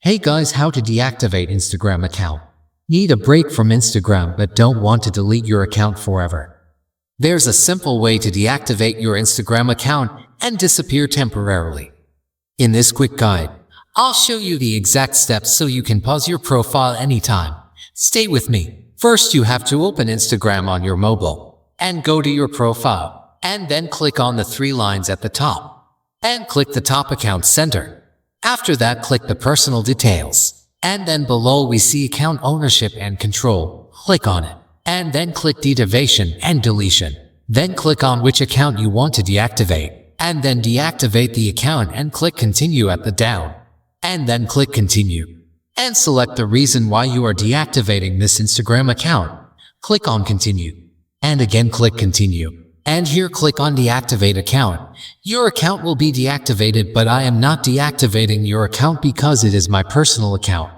Hey guys, how to deactivate Instagram account. Need a break from Instagram but don't want to delete your account forever? There's a simple way to deactivate your Instagram account and disappear temporarily. In this quick guide, I'll show you the exact steps so you can pause your profile anytime. Stay with me. First, you have to open Instagram on your mobile and go to your profile, and then click on the three lines at the top and click the top account center. After that, click the personal details, and then below we see account ownership and control. Click on it, and then click deactivation and deletion. Then click on which account you want to deactivate, and then deactivate the account and click continue at the down, and then click continue. And select the reason why you are deactivating this Instagram account. Click on continue, and again click continue. And here click on deactivate account. Your account will be deactivated, but I am not deactivating your account because it is my personal account.